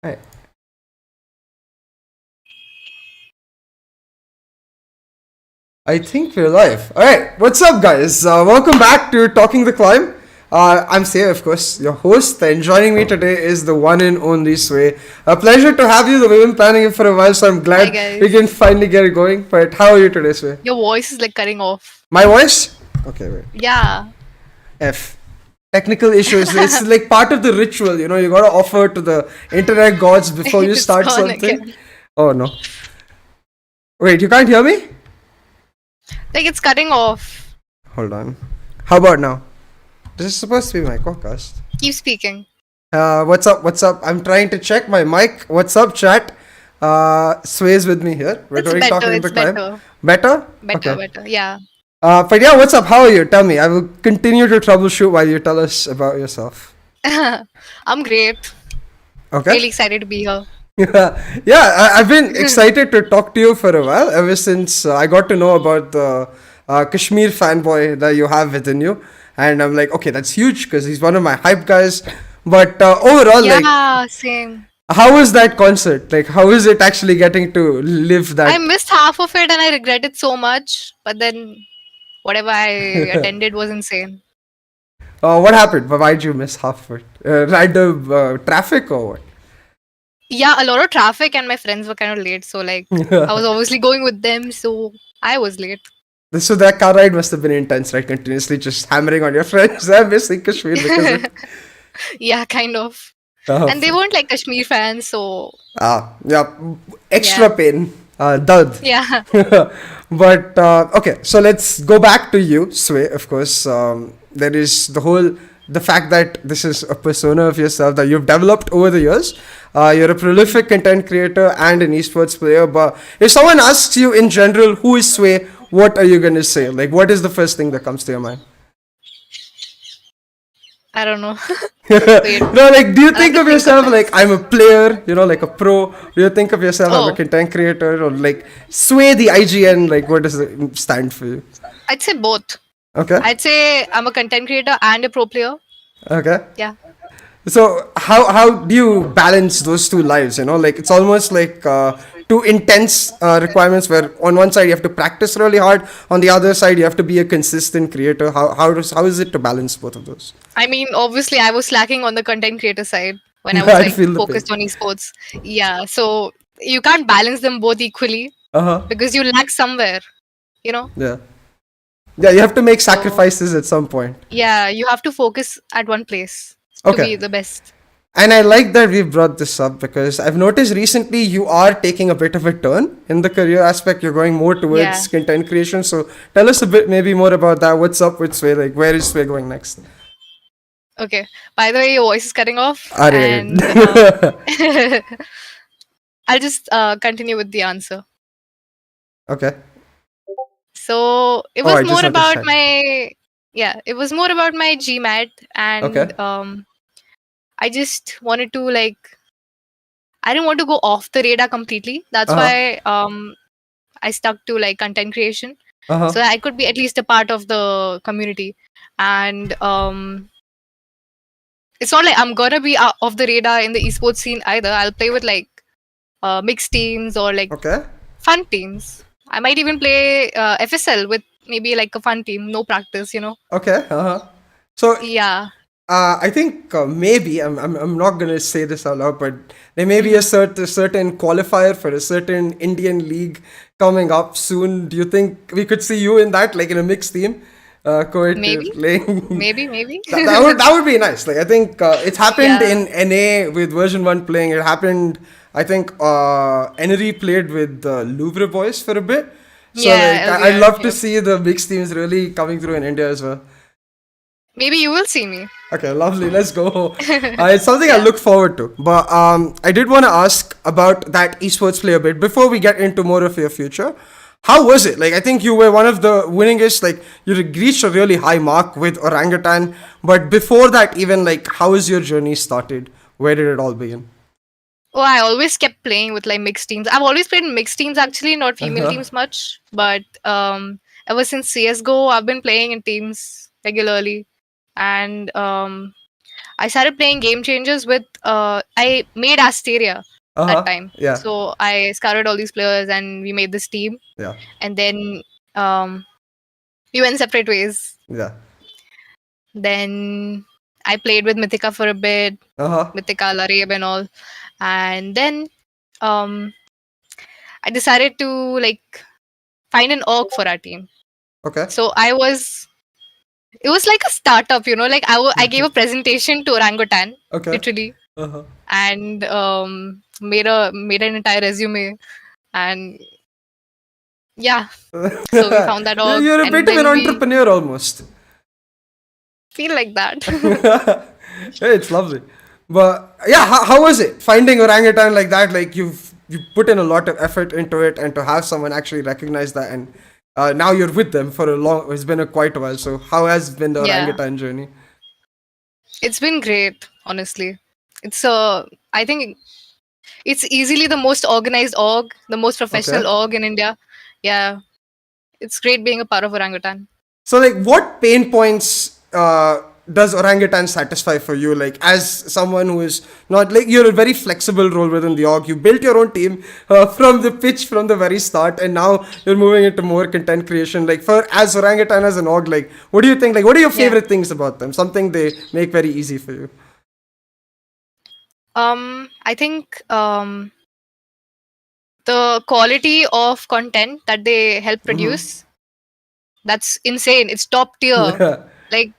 Alright. I think we're live. Alright, what's up, guys? Welcome back to Talking the Climb. I'm Say, of course, your host, and joining me today is the one and only Sway. A pleasure to have you. We've been planning it for a while, so I'm Hi glad we guys. can finally get it going. But how are you today, Sway? Your voice is like cutting off. My voice? Okay, wait. Yeah. F. Technical issues. It's like part of the ritual, you gotta offer to the internet gods before you It's start gone something. again. Oh no. Wait, you can't hear me? Like it's cutting off. Hold on. How about now? This is supposed to be my podcast. Keep speaking. What's up? What's up? I'm trying to check my mic. What's up, chat? Sway's with me here. We're It's doing better. talking in the It's climb. better. Better? Better. Okay. Better. Yeah. But yeah, what's up? How are you? Tell me. I will continue to troubleshoot while you tell us about yourself. I'm great. Okay? Really excited to be here. I've been excited to talk to you for a while, ever since I got to know about the Kashmir fanboy that you have within you. And I'm like, okay, that's huge because he's one of my hype guys. But overall, like, Yeah. Same. how was that concert? Like, how is it actually getting to live I that? missed half of it and I regret it so much. But then whatever I attended was insane. What happened? Why'd you miss half of it? Random traffic or what? Yeah, a lot of traffic and my friends were kind of late. So like I was obviously going with them, so I was late. So that car ride must have been intense, right? Continuously just hammering on your friends. I'm missing Kashmir because of. Yeah, kind of. Uh, And they weren't like Kashmir fans, so yeah, extra yeah. pain. Dud. Yeah. But okay, so let's go back to you, Sway. Of course, there is the fact that this is a persona of yourself that you've developed over the years. You're a prolific content creator and an esports player. But if someone asks you in general, who is Sway? What are you gonna say? Like, what is the first thing that comes to your mind? I don't know. Wait. No, like, do you I'll have think to of think of yourself it. like I'm a player, like a pro? Do you think of yourself as a Oh, content creator or like Sway the IGN? Like, what does it stand for you? I'd say both. Okay, I'd say I'm a content creator and a pro player. okay. Yeah. So how do you balance those two lives? Like it's almost like two intense requirements. Where on one side you have to practice really hard, on the other side you have to be a consistent creator. How is it to balance both of those? I mean, obviously, I was slacking on the content creator side when I was I like feel the pain. focused on esports. Yeah. So you can't balance them both equally Uh huh. because you lack somewhere, you know? Yeah. Yeah, you have to make So sacrifices at some point. yeah, you have to focus at one place to Okay. be the best. And I like that we brought this up because I've noticed recently you are taking a bit of a turn in the career aspect. You're going more Yeah. towards content creation. So tell us a bit maybe more about that. What's up with Sway? Like, where is Sway going next? Okay. By the way, your voice is cutting off, Are and I'll just continue with the answer. Okay. So it Oh, was I just more want to about check. it was more about my GMAT, Okay. and I just wanted to like I didn't want to go off the radar completely. That's Uh huh. why I stuck to like content creation, Uh huh. so I could be at least a part of the community. And it's not like I'm gonna be off the radar in the esports scene either. I'll play with like mixed teams or like Okay. fun teams. I might even play FSL with maybe like a fun team, no practice, you know. Okay. Uh huh. So Yeah. I think maybe I'm not gonna say this out loud, but there may be a Hmm. certain qualifier for a certain Indian league coming up soon. Do you think we could see you in that, like in a mixed team, Maybe, playing? maybe. That would be nice. Like I think it's happened Yeah. in NA with version 1 playing. It happened. I think Enery played with the Louvre boys for a bit. So like Yeah, I'd LVR. love to Yep. see the mixed teams really coming through in India as well. Maybe you will see me. Okay, lovely. Let's go. It's something I Yeah. look forward to. But I did want to ask about that esports play a bit before we get into more of your future. How was it? Like, I think you were one of the winningest. Like, you reached a really high mark with Orangutan. But before that, even like, how has your journey started? Where did it all begin? Oh, I always kept playing with like mixed teams. I've always played in mixed teams actually, not female Uh-huh. teams much. But ever since CS:GO, I've been playing in teams regularly, and I started playing Game Changers with I made Asteria that time. Yeah. So I scouted all these players and we made this team. Yeah. And then we went separate ways. Yeah. Then I played with Mythica for a bit, Mythica, Larib and all. And then um I decided to like find an org for our team. Okay. So it was like a startup, like I gave a presentation to Orangutan, Okay. literally, and made an entire resume, and yeah, so we found that org, You're a and bit of an then we entrepreneur almost. feel like that. Hey, it's lovely. But yeah, how was it finding orangutan like that? Like you put in a lot of effort into it, and to have someone actually recognize that, and now you're with them for a long. It's been quite a while. So how has been the Yeah, orangutan journey? it's been great, honestly. It's I think it's easily the most organized org, the most professional Okay. org in India. Yeah, it's great being a part of Orangutan. So, like, what pain points does orangutan satisfy for you? Like, as someone who is not like you're a very flexible role within the org. You built your own team from the pitch from the very start, and now you're moving into more content creation. Like, for as orangutan as an org, like, what do you think? Like, what are your Yeah. favorite things about them? Something they make very easy for you. I think the quality of content that they help produce, that's insane. It's top tier. Like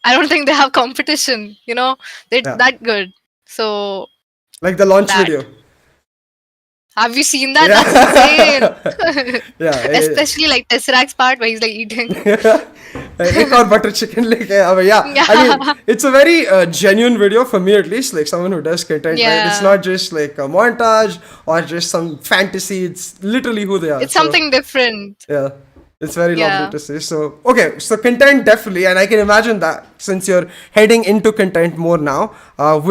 I don't think they have competition, they're Yeah. that good. So Like the launch that. video. Have you seen that? Yeah. That's insane. Yeah. Especially like Tesseract's part where he's like eating. एक और butter chicken लेके अब yeah. Yeah. I mean it's a very genuine video for me at least, like someone who does content, right? It's Yeah. not just like a montage or just some fantasy. It's literally who they are. It's something different. Yeah, it's very Yeah. lovely to see. So okay, so content definitely, and I can imagine that since you're heading into content more now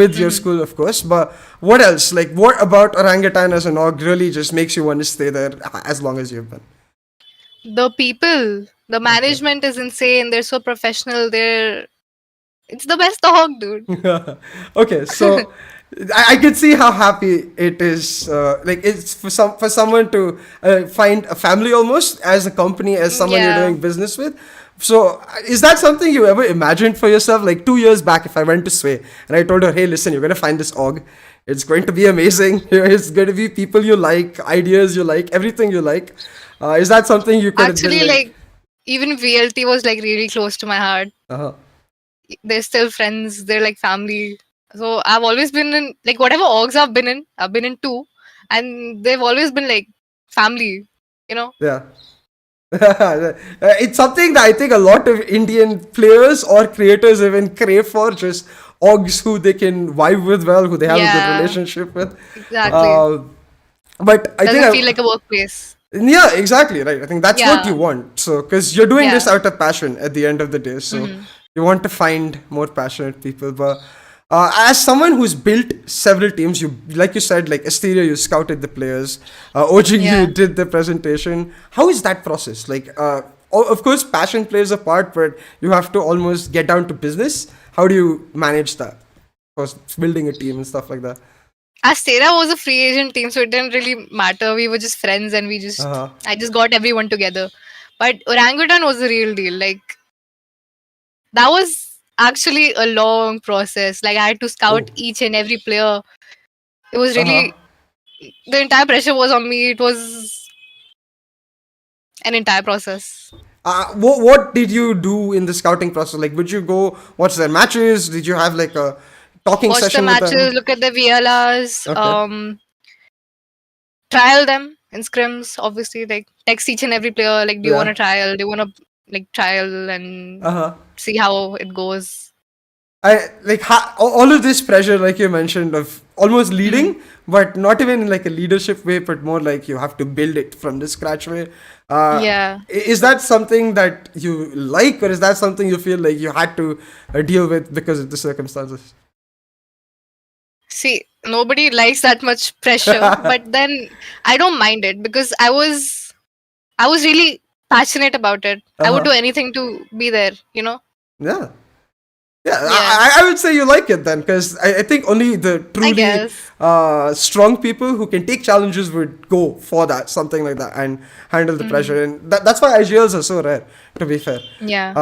with your school, of course. But what else? Like, what about orangutan as an org really just makes you want to stay there as long as you've been? The people, the management is insane. They're so professional. It's the best dog, dude. Okay, so I can see how happy it is. Like it's for someone to find a family almost as a company, as someone you're Yeah. doing business with. So is that something you ever imagined for yourself? Like 2 years back, if I went to Sway and I told her, "Hey, listen, you're gonna find this org. It's going to be amazing. It's going to be people you like, ideas you like, everything you like." Is that something you could Actually, have been like even VLT was like really close to my heart. Uh-huh. They're still friends. They're like family. So I've always been in like whatever orgs I've been in two, and they've always been like family. Yeah. It's something that I think a lot of Indian players or creators even crave for, just orgs who they can vibe with well, who they have a good Yeah. relationship with. Exactly. But I Doesn't think feel like a workplace. yeah, exactly right. I think that's what you Yeah. want. So because you're doing this Yeah. out of passion at the end of the day, so you want to find more passionate people. But as someone who's built several teams, you like you said, like Asteria, you scouted the players. OG, Yeah. you did the presentation. How is that process? Like, of course, passion plays a part, but you have to almost get down to business. How do you manage that? Because building a team and stuff like that. Astera was a free agent team, so it didn't really matter. We were just friends, and I just got everyone together. But Orangutan was the real deal. Like that was actually a long process. Like I had to scout each and every player. It was really the entire pressure was on me. It was an entire process. What did you do in the scouting process? Like, would you go watch their matches? Did you have like a talking Watch the session with matches, them? look at the VLRs, Okay. trial them in scrims. Obviously, like text each and every player. Like, do you want Yeah. to trial? Do you want to like trial and Uh-huh. see how it goes? I like all of this pressure, like you mentioned, of almost leading, but not even in like a leadership way, but more like you have to build it from the scratch way. Yeah. Is that something that you like, or is that something you feel like you had to deal with because of the circumstances? See, nobody likes that much pressure, but then I don't mind it because I was really passionate about it. I would do anything to be there. Yeah. Yeah, Yeah, I would say you like it then, because I think only the I truly guess. strong people who can take challenges would go for that, something like that, and handle the Mm, pressure. And that's why IGLs are so rare, to be fair. yeah.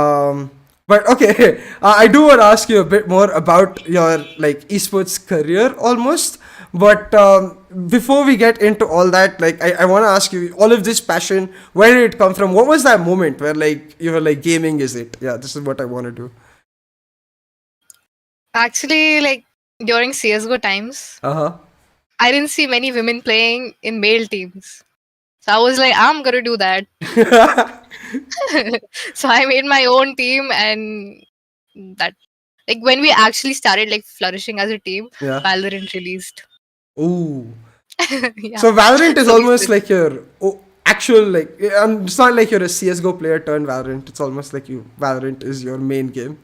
But okay, I do want to ask you a bit more about your like esports career almost. But before we get into all that, like I want to ask you, all of this passion, where did it come from? What was that moment where like you were like, gaming is it? Yeah, this is what I want to do. Actually, like during CS:GO times, Uh I didn't see many women playing in male teams. So I was like, I'm gonna do that. huh. So I made my own team, and that, like, when we actually started like flourishing as a team, Yeah. Valorant released. Ooh. Yeah. So Valorant is So we almost switched. like your actual like. It's not like you're a CS:GO player turned Valorant. It's almost like you Valorant is your main game.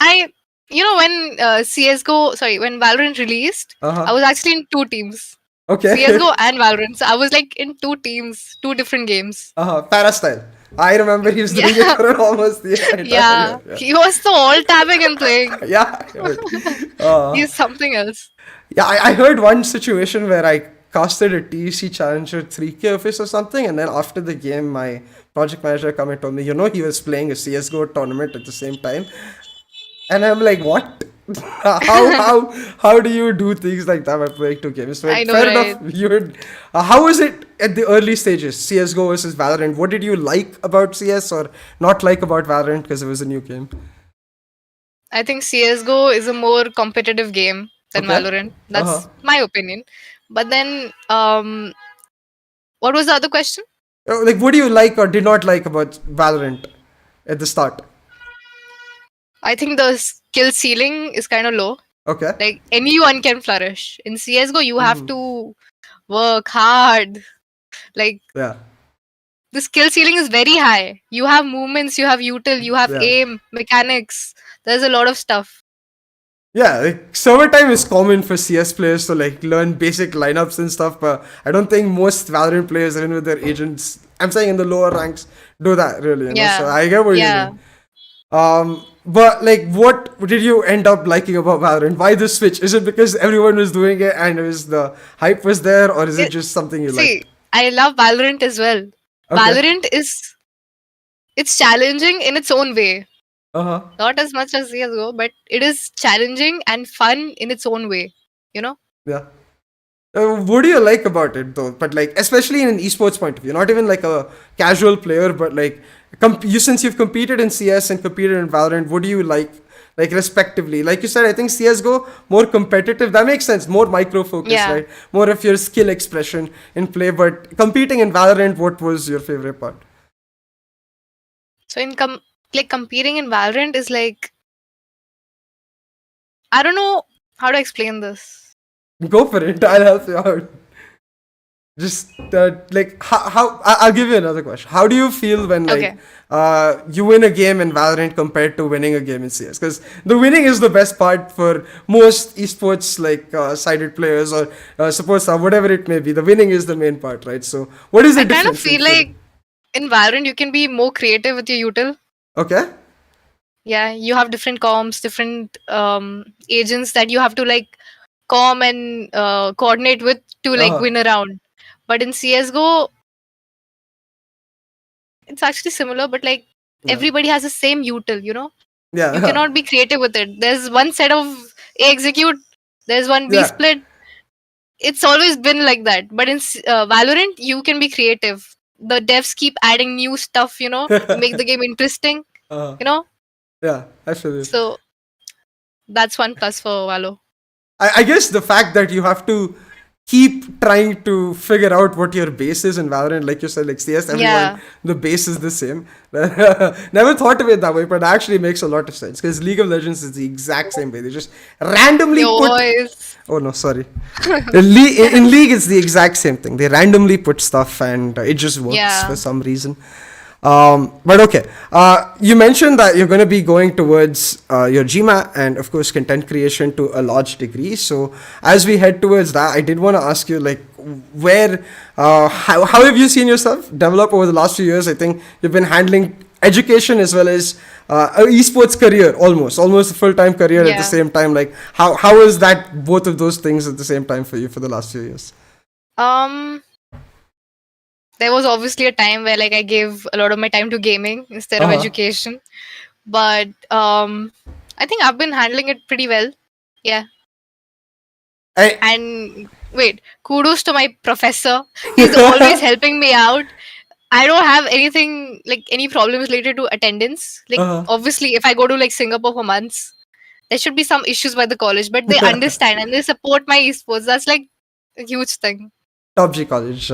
I, when CS:GO, sorry, when Valorant released, Uh I huh. was actually in two teams, Okay. CS:GO and Valorant. So I was like in two teams, two different games. Para style. I remember he was doing it Yeah, for almost the entire yeah. year. He was so all tapping and playing. Yeah. Yeah. Uh, He's something else. yeah. I heard one situation where I casted a TEC Challenger 3K office or something, and then after the game, my project manager come and told me, he was playing a CS:GO tournament at the same time. And I'm like, what? How do you do things like that by playing two games? I But know, fair enough. right? You would. How was it at the early stages? CS:GO versus Valorant. What did you like about CS or not like about Valorant because it was a new game? I think CS:GO is a more competitive game than Okay. Valorant. Uh huh. That's my opinion. But then, what was the other question? Like, what do you like or did not like about Valorant at the start? I think the skill ceiling is kind of low. Okay. Like anyone can flourish. In CS:GO, you have to work hard. Like Yeah. the skill ceiling is very high. You have movements, you have util, you have Yeah. aim, mechanics. There's a lot of stuff. Yeah, like server time is common for CS players to like learn basic lineups and stuff, but I don't think most Valorant players, even with their agents, I'm saying in the lower ranks, do that really. So Yeah. I get what you Yeah. mean. But like, what did you end up liking about Valorant? Why the switch? Is it because everyone was doing it and it was the hype was there, or is it It, just something you see, liked? I love Valorant as well. Okay. Valorant is it's challenging in its own way. Uh huh. Not as much as CS:GO, but it is challenging and fun in its own way. You know? Yeah. What do you like about it though? But like, especially in an esports point of view, not even like a casual player, but like, you since you've competed in CS and competed in Valorant, what do you like respectively? Like you said, I think CS:GO more competitive. That makes sense. More micro focus, Yeah. right? More of your skill expression in play. But competing in Valorant, what was your favorite part? So like competing in Valorant is like, I don't know how to explain this. Go for it. I'll help you out. Just like I'll give you another question. How do you feel when like Okay. you win a game in Valorant compared to winning a game in CS? Because the winning is the best part for most esports like sided players or support staff, whatever it may be. The winning is the main part, right? So what is the I kind of difference in feel feeling? like in Valorant you can be more creative with your util. Okay. Yeah, you have different comms, different agents that you have to like com and coordinate with to Uh like huh. win a round. But in CS:GO, it's actually similar, but like Yeah. everybody has the same util, you know? You Yeah. cannot be creative with it. There's one set of A execute, there's one B Yeah. split. It's always been like that. But in Valorant, you can be creative. The devs keep adding new stuff, to make the game interesting, uh, you know? yeah. I feel it. So that's one plus for Valo. I guess the fact that you have to keep trying to figure out what your base is in Valorant, like you said, like CS, everyone, Yeah. the base is the same. Never thought of it that way, but it actually makes a lot of sense because League of Legends is the exact same way. They just randomly Your put. voice. Oh no, sorry. In League, it's the exact same thing. They randomly put stuff and it just works for Yeah. some reason. But okay, you mentioned that you're going to be going towards your GMA and of course content creation to a large degree. So as we head towards that, I did want to ask you like how have you seen yourself develop over the last few years? I think you've been handling education as well as a esports career, almost a full-time career at the Yeah. same time. Like how is that, both of those things at the same time for you for the last few years? There was obviously a time where like I gave a lot of my time to gaming instead of education. But I think I've been handling it pretty well. Yeah. And wait, kudos to my professor. He's always helping me out. I don't have anything like any problems related to attendance. Like obviously if I go to like Singapore for months, there should be some issues by the college, but they understand and they support my esports. That's like a huge thing. Top G college.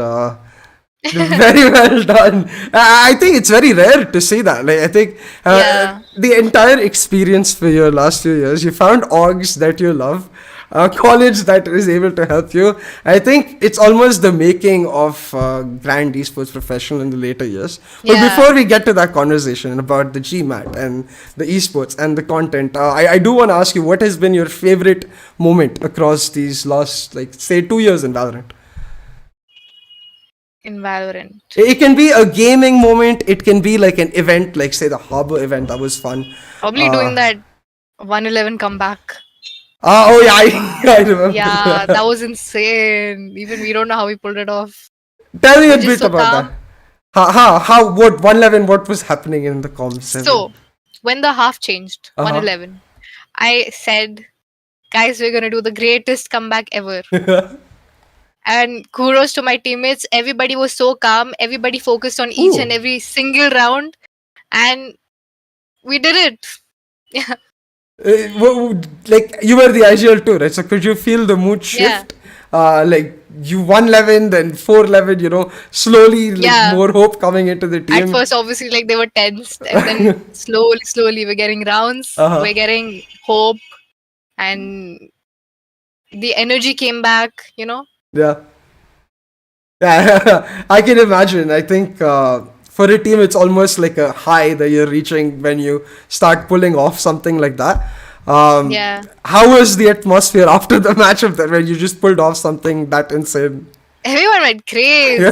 Very well done. I think it's very rare to see that. Like I think the entire experience for your last few years, you found orgs that you love, a college that is able to help you. I think it's almost the making of grand esports professional in the later years. But before we get to that conversation about the GMAT and the esports and the content, I do want to ask you, what has been your favorite moment across these last, like, say, 2 years in Valorant? In Valorant, it can be a gaming moment. It can be like an event, like say the Harbor event. That was fun. Probably doing that 111 comeback. Oh yeah, I remember. Yeah, that was insane. Even we don't know how we pulled it off. Tell me a bit about that. How, what 111? What was happening in the comms? So when the half changed, 111, I said, guys, we're gonna do the greatest comeback ever. And kudos to my teammates. Everybody was so calm. Everybody focused on each and every single round. And we did it. Yeah. Like you were the IGL too, right? So could you feel the mood shift? Like you 111, then 411, you know, slowly like more hope coming into the team. At first, obviously, like they were tensed. And then slowly, we're getting rounds. We're getting hope. And the energy came back, you know? Yeah, I can imagine. I think for a team, it's almost like a high that you're reaching when you start pulling off something like that. How was the atmosphere after the match of that, when you just pulled off something that insane? Everyone went crazy.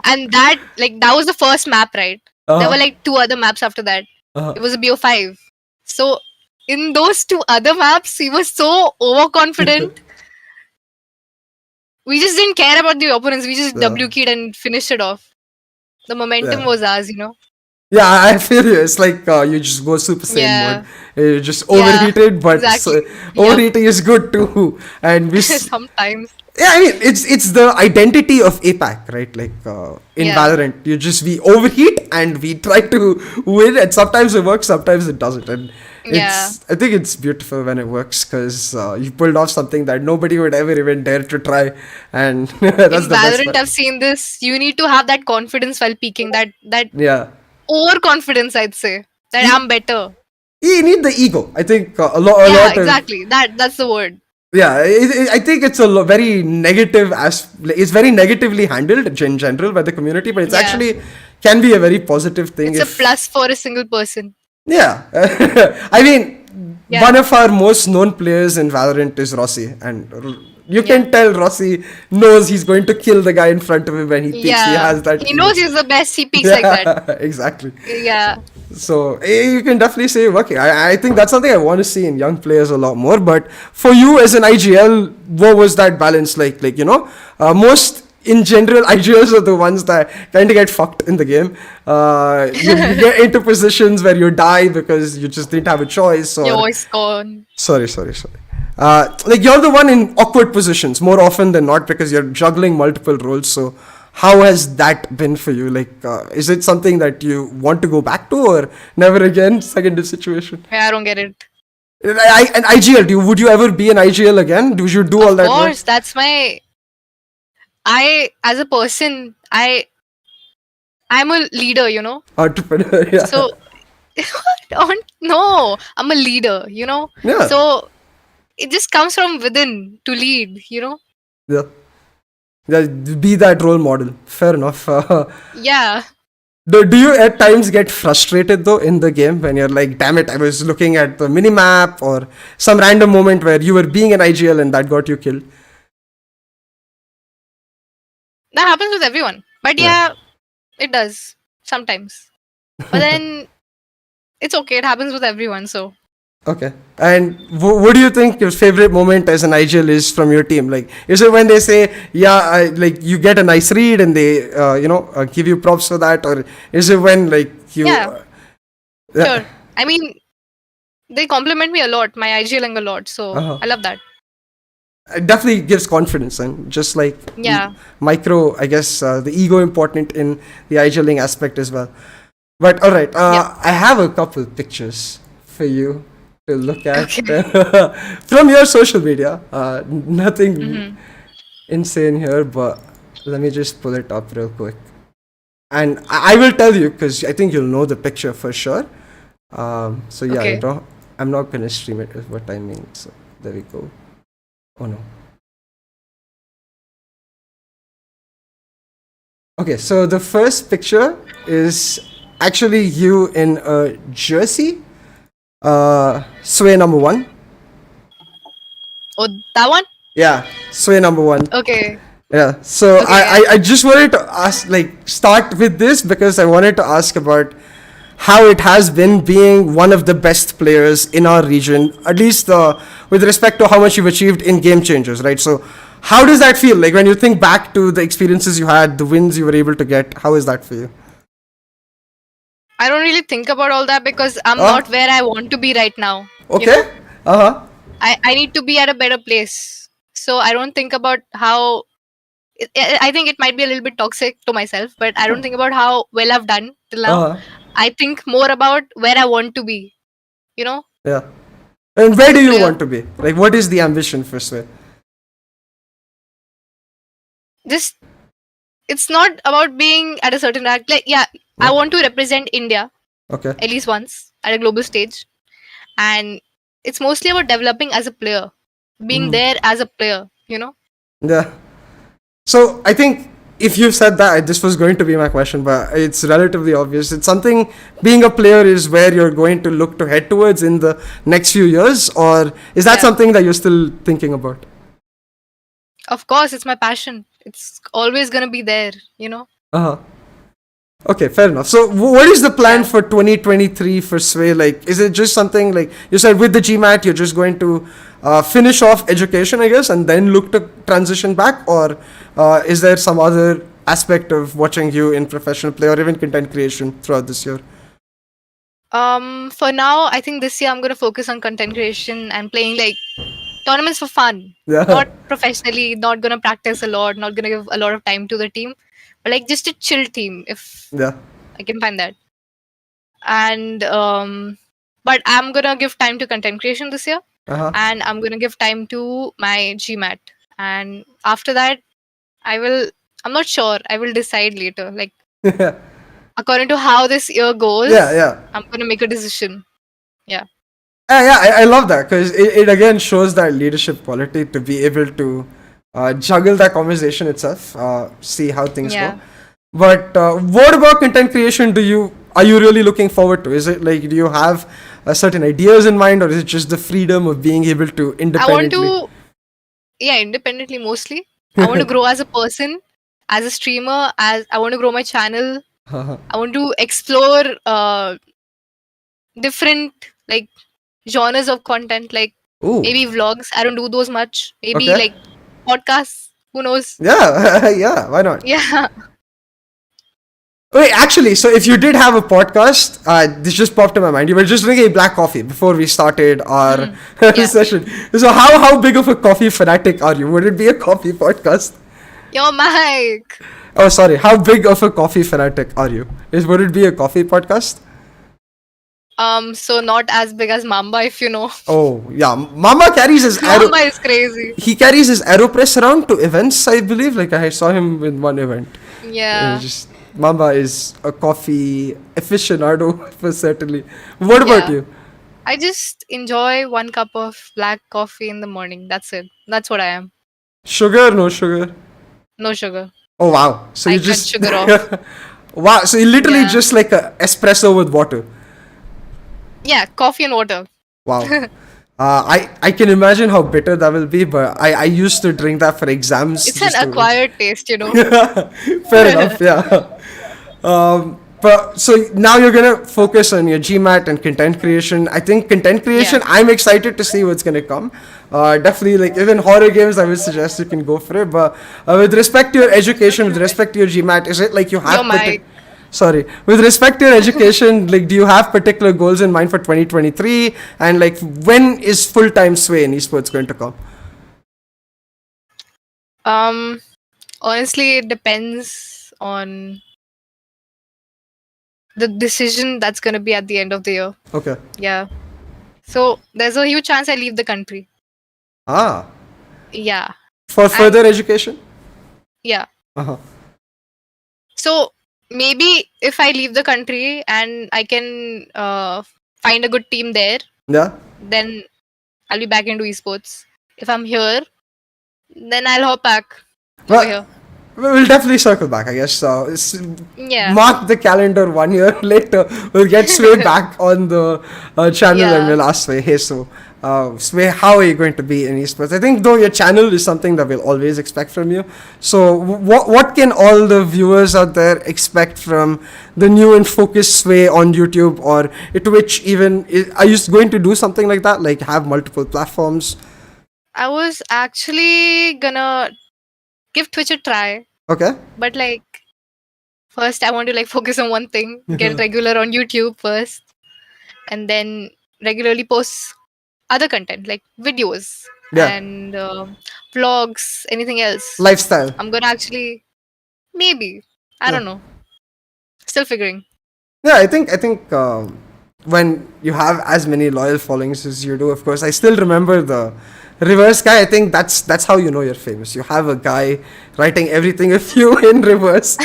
And that was the first map, right? There were like 2 other maps after that. It was a BO5. So in those 2 other maps, we were so overconfident. We just didn't care about the opponents. We just W-keyed and finished it off. The momentum was ours, you know. Yeah, I feel you. It's like you just go Super Saiyan mode. You're just overheated, but overheating is good too. And we sometimes. Yeah, I mean it's the identity of APAC, right? Like in Valorant, we overheat and we try to win, and sometimes it works, sometimes it doesn't. And I think it's beautiful when it works, because you pulled off something that nobody would ever even dare to try, and that's in Valorant, I've seen this. You need to have that confidence while peaking. That overconfidence, I'd say. That I'm better. You need the ego. I think a lot. Exactly. That's the word. Yeah, I think it's a very negative it's very negatively handled in general by the community, but it's actually can be a very positive thing. It's a plus for a single person. Yeah. I mean, one of our most known players in Valorant is Rossi, and you can tell Rossi knows he's going to kill the guy in front of him when he peeks. He has that. He knows he's the best. He peeks like that. Exactly. Yeah. So you can definitely say, okay, I think that's something I want to see in young players a lot more. But for you as an IGL, what was that balance like? Like, you know, most in general, IGLs are the ones that kind of get fucked in the game. You get into positions where you die because you just didn't have a choice. Or, your voice gone. Sorry. Like you're the one in awkward positions more often than not, because you're juggling multiple roles. So how has that been for you? Like, is it something that you want to go back to, or never again? Second situation. I don't get it. An IGL, would you ever be an IGL again? Do you do all that? Of course, that's my. As a person, I'm a leader, you know. Entrepreneur, yeah. So, I'm a leader, you know. Yeah. So it just comes from within to lead, you know. Yeah, be that role model. Fair enough. Yeah. Do you at times get frustrated though in the game when you're like, damn it, I was looking at the minimap, or some random moment where you were being an IGL and that got you killed? That happens with everyone. But yeah, it does sometimes. But then it's okay. It happens with everyone. So Okay. And what do you think your favorite moment as an IGL is from your team? Like, is it when they say, yeah, like you get a nice read and they, give you props for that? Or is it when, like, you. yeah, Yeah. sure. I mean, they compliment me a lot, my IGLing a lot. So Uh-huh. I love that. It definitely gives confidence, and just like Yeah. micro, I guess, the ego important in the IGLing aspect as well. But all right, Yep. I have a couple pictures for you to look at Okay. from your social media. Nothing Mm-hmm. insane here, but let me just pull it up real quick. And I will tell you because I think you'll know the picture for sure. So yeah, Okay. I'm not gonna stream it is what I mean. So there we go. Oh no. Okay, so the first picture is actually you in a jersey. Sway number one. Oh, that one? Yeah, Sway number one. Okay. Yeah. So Okay. Yeah. I just wanted to ask, like, start with this because I wanted to ask about how it has been being one of the best players in our region, at least with respect to how much you've achieved in Game Changers, right? So how does that feel? Like when you think back to the experiences you had, the wins you were able to get, how is that for you? I don't really think about all that because I'm Oh, not where I want to be right now. You okay. know, Uh-huh. I need to be at a better place. So I don't think about how. I think it might be a little bit toxic to myself, but I don't think about how well I've done till now. Uh-huh. I think more about where I want to be. You know, Yeah. And where as do a you player. want to be? Like, what is the ambition for Sway? Just it's not about being at a certain rank. Like, yeah, I Yeah. want to represent India Okay. at least once at a global stage, and it's mostly about developing as a player, being there as a player. You know. Yeah. So I think if you said that, this was going to be my question, but it's relatively obvious. It's something being a player is where you're going to look to head towards in the next few years, or is that Yeah. something that you're still thinking about? Of course, it's my passion. It's always gonna be there. You know. Uh huh. Okay, fair enough. So, what is the plan Yeah. for 2023 for Sway? Like, is it just something like you said with the GMAT, you're just going to finish off education, I guess, and then look to transition back, or is there some other aspect of watching you in professional play or even content creation throughout this year? For now, I think this year I'm gonna focus on content creation and playing like tournaments for fun. Yeah, Not professionally, not gonna practice a lot, not gonna give a lot of time to the team. But like just a chill team if yeah. I can find that. And but I'm gonna give time to content creation this year Uh and I'm gonna give time to my GMAT. And after that I will I'm not sure. I will decide later. Like huh. according to how this year Yeah, goes, yeah. I'm gonna make a decision. Yeah. Yeah, I love that because it again shows that leadership quality to be able to juggle that conversation itself, see how things go. Yeah. But what about content creation? Are you really looking forward to? Is it like do you have certain ideas in mind, or is it just the freedom of being able to I want independently? to yeah, independently mostly. I want to grow as a person, as a streamer, as I want to grow my channel. I want to explore different like genres of content, like Ooh, maybe vlogs. I don't do those much. Maybe okay. like podcasts. Who knows? Yeah, yeah. Why not? Yeah. Wait, actually, so if you did have a podcast, this just popped in my mind. You were just drinking black coffee before we started our Mm. Yeah. session. So how big of a coffee fanatic are you? Would it be a coffee podcast? Yo, Mike. Oh, sorry. How big of a coffee fanatic are you? Would it be a coffee podcast? So not as big as Mamba, if you know. Oh, yeah. Mama carries his Mamba is crazy. he carries his AeroPress around to events, I believe. Like I saw him in one event. Yeah. Just Mamba is a coffee aficionado for certainly. What about Yeah. you? I just enjoy one cup of black coffee in the morning. That's it. That's what I am. Sugar, no sugar. No sugar. Oh wow! So I you cut just sugar off. wow! So you literally Yeah. just like a espresso with water. Yeah, coffee and water. Wow. I can imagine how bitter that will be, but I used to drink that for exams. It's an Just to, acquired taste, you know. fair enough. Yeah. But so now you're gonna focus on your GMAT and content creation. I think content creation, Yeah. I'm excited to see what's gonna come. Definitely, like even horror games, I would suggest you can go for it. But with respect to your education, with respect to your GMAT, is it like you have Your mic. Sorry, with respect to your education, like do you have particular goals in mind for 2023? And like when is full time Sway in esports going to come? Honestly, it depends on the decision that's gonna be at the end of the year. Okay. Yeah. So there's a huge chance I leave the country. Ah, Yeah. for And further education. yeah. Uh-huh. So maybe if I leave the country and I can find a good team there, Yeah. then I'll be back into esports. If I'm here, then I'll hop back over Well, here. we'll definitely circle back, I guess. Yeah. Mark the calendar 1 year later. We'll get Sway back on the channel and Yeah. we'll ask Sway, hey, so Sway, how are you going to be in esports? I think though your channel is something that we'll always expect from you. So what can all the viewers out there expect from the new and focused Sway on YouTube or Twitch even? Are you going to do something like that? Like have multiple platforms? I was actually gonna give Twitch a try, Okay. but like first I want to like focus on one thing, get regular on YouTube first, and then regularly post other content like videos Yeah. and vlogs, anything else. Lifestyle. I'm gonna actually maybe I Yeah. don't know, still figuring. Yeah, I think when you have as many loyal followings as you do, of course, I still remember the reverse guy. I think that's how you know you're famous. You have a guy writing everything of you in reverse.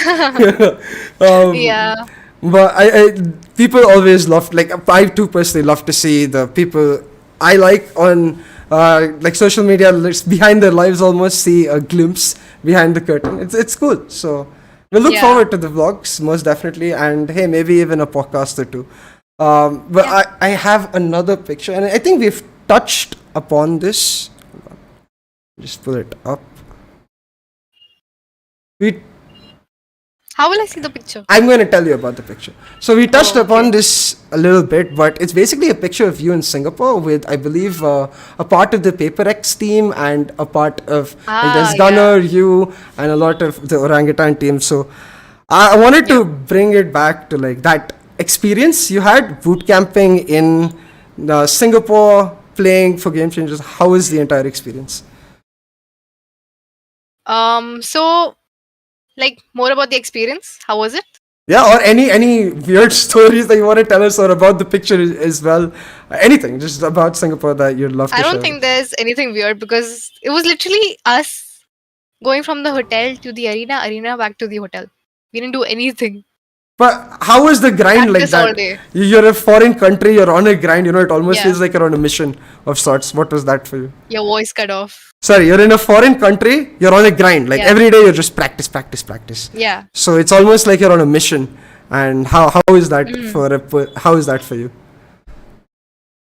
Yeah, But people always love, like I too personally love to see the people I like on like social media behind their lives, almost see a glimpse behind the curtain. It's cool. So we'll look Yeah. forward to the vlogs most definitely, and hey, maybe even a podcast or two. But Yeah. I have another picture, and I think we've touched upon this. Hold on. Just pull it up. We How will I see the picture? I'm going to tell you about the picture. So we touched Oh, upon okay. this a little bit, but it's basically a picture of you in Singapore with, I believe, a part of the PaperX team and a part of like, there's Gunner, you, and a lot of the orangutan team. So I wanted to bring it back to like that experience you had boot camping in Singapore, playing for Game Changers. How was the entire experience? So like more about the experience. How was it? Yeah, or any weird stories that you want to tell us, or about the picture as well. Anything, just about Singapore that you'd love to I share. don't think there's anything weird because it was literally us going from the hotel to the arena back to the hotel. We didn't do anything. But how was the grind like Practice all that? day. You're a foreign country, you're on a grind, it almost Yeah. feels like you're on a mission of sorts. What was that for you? Your voice cut off. Sorry, you're in a foreign country, you're on a grind. Like Yeah. every day you're just practice. Yeah. So it's almost like you're on a mission. And how is that how is that for you?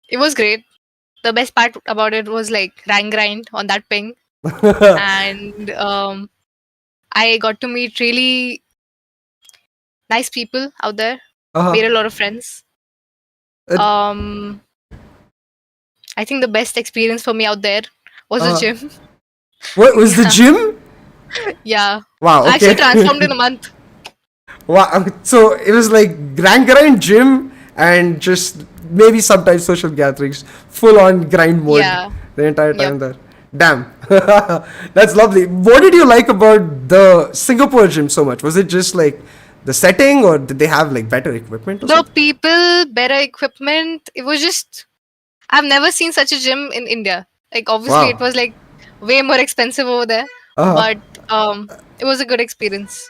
It was great. The best part about it was like rank grind on that ping. And I got to meet really nice people out there. Made a lot of friends. It- I think the best experience for me out there was the gym. What was the gym? Yeah. Wow, I okay. actually transformed in a month. Wow, so it was like grind, gym, and just maybe sometimes social gatherings, full on grind mode Yeah. the entire time Yep. there. Damn, that's lovely. What did you like about the Singapore gym so much? Was it just like the setting, or did they have like better equipment? Or The something? people, better equipment. It was just I've never seen such a gym in India. Like obviously Wow. it was like way more expensive over there. Uh-huh. But it was a good experience.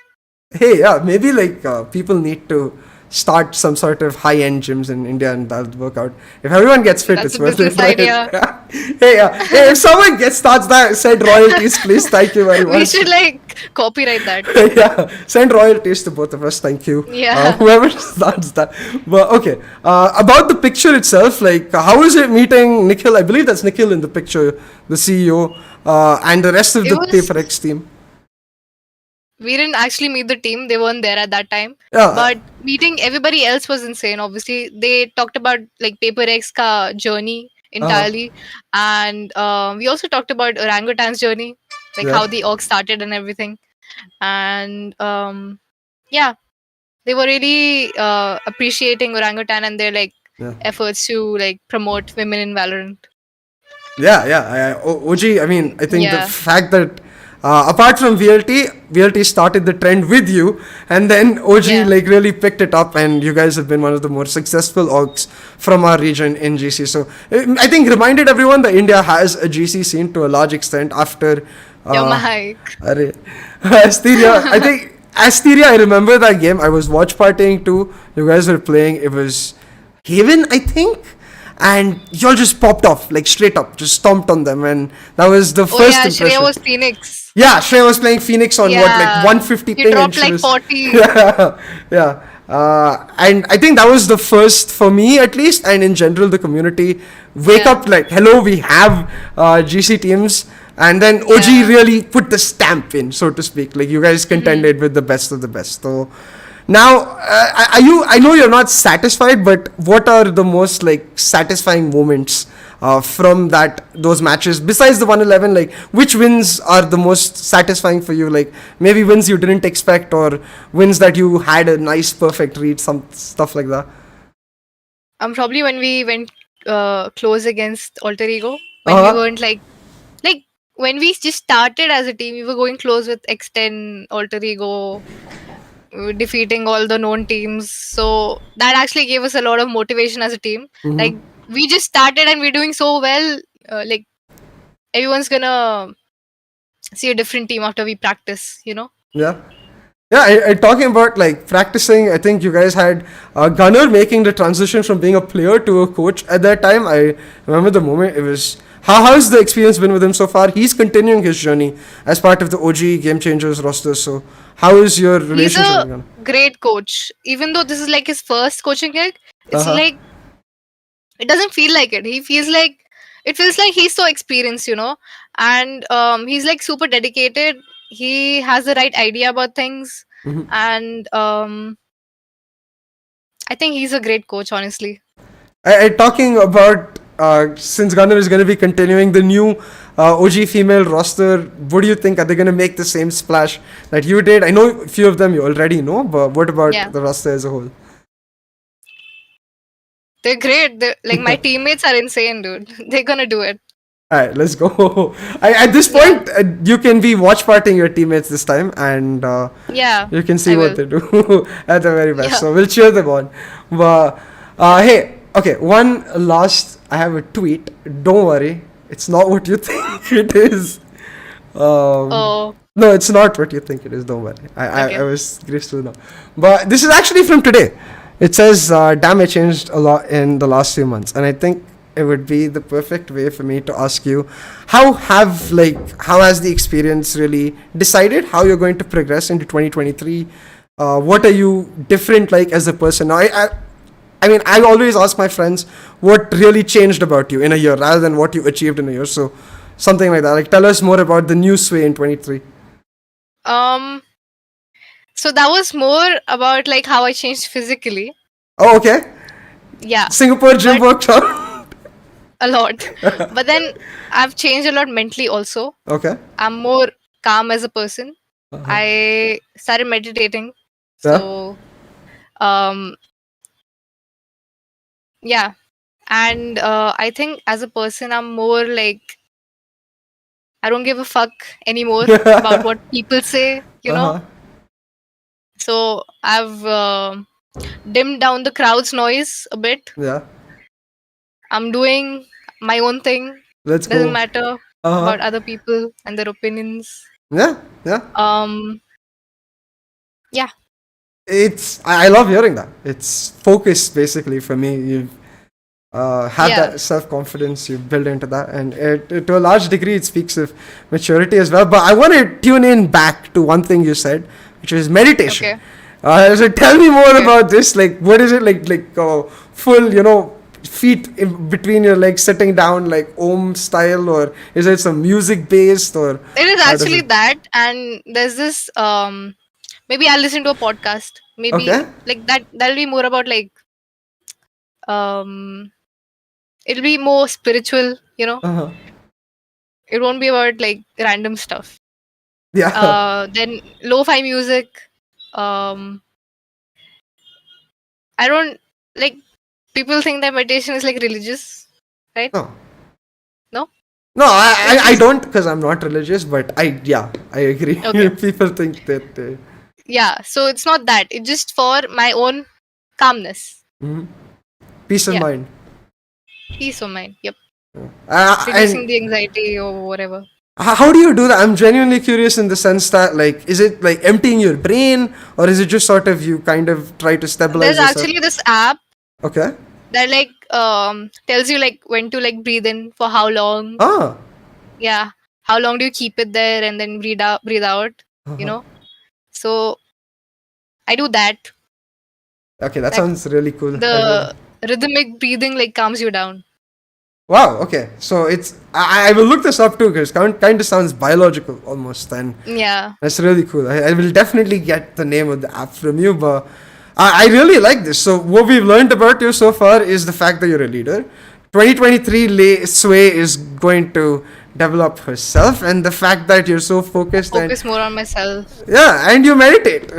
Hey, yeah, maybe like people need to start some sort of high-end gyms in India, and that'll work out. If everyone gets fit, That's it's a worth it. business idea. Hey, hey, if someone starts that, send royalties, please. Thank you very much. We should like copyright that. Yeah, send royalties to both of us. Thank you. Yeah. Whoever starts that. But okay, about the picture itself, like how is it meeting Nikhil? I believe that's Nikhil in the picture, the CEO, and the rest of It the was- PaperX team. we didn't actually meet the team. They weren't there at that time. Yeah, But meeting everybody else was insane. Obviously, they talked about like Paper X ka journey entirely, and we also talked about orangutan's journey, like yeah, how the org started and everything. And yeah, they were really appreciating orangutan and their like yeah. efforts to like promote women in Valorant. Yeah. OG, I mean, I think the Yeah, fact that apart from VLT started the trend with you, and then OG yeah, like really picked it up, and you guys have been one of the more successful orgs from our region in GC. So I think reminded everyone that India has a GC scene to a large extent after. your Uh, mic. Arre. Asteria, I think Asteria, I remember that game. I was watch partying too. You guys were playing. It was Haven, I think. And y'all just popped off, like straight up, just stomped on them. And that was the Oh first yeah, Shreya impression. was Phoenix. Yeah, Shreya was playing Phoenix on what, like Yeah, 150 he ping, and dropped she like was. 40. Yeah. And I think that was the first for me, at least, and in general, the community wake Yeah. up like, hello, we have GC teams. And then OG Yeah. really put the stamp in, so to speak. Like, you guys contended with the best of the best. So now, are you? I know you're not satisfied, but what are the most like satisfying moments from those matches besides the 111? Like, which wins are the most satisfying for you? Like, maybe wins you didn't expect, or wins that you had a nice, perfect read, some stuff like that. Probably when we went close against Alter Ego, when we Uh huh. weren't like when we just started as a team, we were going close with X10, Alter Ego, defeating all the known teams. So that actually gave us a lot of motivation as a team. Like we just started and we're doing so well. Like everyone's gonna see a different team after we practice. Yeah. Yeah, talking about like practicing, I think you guys had Gunnar making the transition from being a player to a coach at that time. I remember the moment. It was how's the experience been with him so far? He's continuing his journey as part of the OG Game Changers roster. So how is your He's relationship a with Gunnar? great coach. Even though this is like his first coaching gig, Uh it's huh. like it doesn't feel like it. It feels like he's so experienced, and he's like super dedicated. He has the right idea about things, and I think he's a great coach, honestly. Talking about since Gunnar is going to be continuing the new OG female roster, what do you think? Are they going to make the same splash that you did? I know a few of them you already know, but what about Yeah, the roster as a whole? they're great. Like my teammates are insane, dude. They're gonna do it. Alright, let's go. At this Yeah, point, you can be watch partying your teammates this time, and yeah, you can see I what will. they do at the very best. Yeah. So we'll cheer them on. But hey, okay, one last. I have a tweet. Don't worry, it's not what you think it is. Oh, No, it's not what you think it is. Don't worry. I okay. was graceful now. But this is actually from today. It says, damn, I changed a lot in the last few months. And I think it would be the perfect way for me to ask you, how has the experience really decided how you're going to progress into 2023? What are you different like as a person? Now, I mean, I always ask my friends what really changed about you in a year rather than what you achieved in a year. So something like that. Like, tell us more about the new Sway in 23. Um, so that was more about like how I changed physically. Oh, okay. Yeah, Singapore gym but workshop. a lot. But then I've changed a lot mentally also. Okay. I'm more calm as a person. I started meditating. Yeah. So, um, yeah. And I think as a person, I'm more like, I don't give a fuck anymore about what people say. Uh-huh. So I've dimmed down the crowd's noise a bit. Yeah. I'm doing my own thing. Let's Doesn't go. matter Uh-huh. about other people and their opinions. Yeah. Yeah. Um, yeah, I love hearing that. It's focus basically for me. You've had yeah, that self-confidence, you build into that, and to a large degree it speaks of maturity as well. But I want to tune in back to one thing you said, which is meditation. okay. So tell me more Okay. about this. Like, what is it like full, feet in between your legs, sitting down like Om style, or is it some music based, or It is how does actually it? that, and there's this maybe I'll listen to a podcast. Maybe Okay. like that'll be more about like um it'll be more spiritual, you know. Uh huh. It won't be about like random stuff. Yeah. Then lo-fi music. Um I don't like people think that meditation is like religious, right? No. No? No, It's I just don't, because I'm not religious, but I agree. okay. People think that Yeah, so it's not that. It's just for my own calmness. peace of Yeah, mind. peace of mind. Yep. And Reducing the anxiety or whatever. how do you do that? I'm genuinely curious in the sense that, like, is it like emptying your brain, or is it just sort of you kind of try to There's stabilize yourself? actually this app Okay. that like tells you like when to like breathe in for how long. Ah. Yeah. How long do you keep it there and then breathe out, you know? So I do that. Okay, that That sounds really cool. I will. the rhythmic breathing like calms you down. Wow. Okay. So it's I will look this up too, because kind of sounds biological almost, and Yeah. that's really cool. I will definitely get the name of the app from you, but I really like this. So what we've learned about you so far is the fact that you're a leader. 2023 Sway is going to develop herself, and the fact that you're so focused and Focus more on myself. yeah, and you meditate.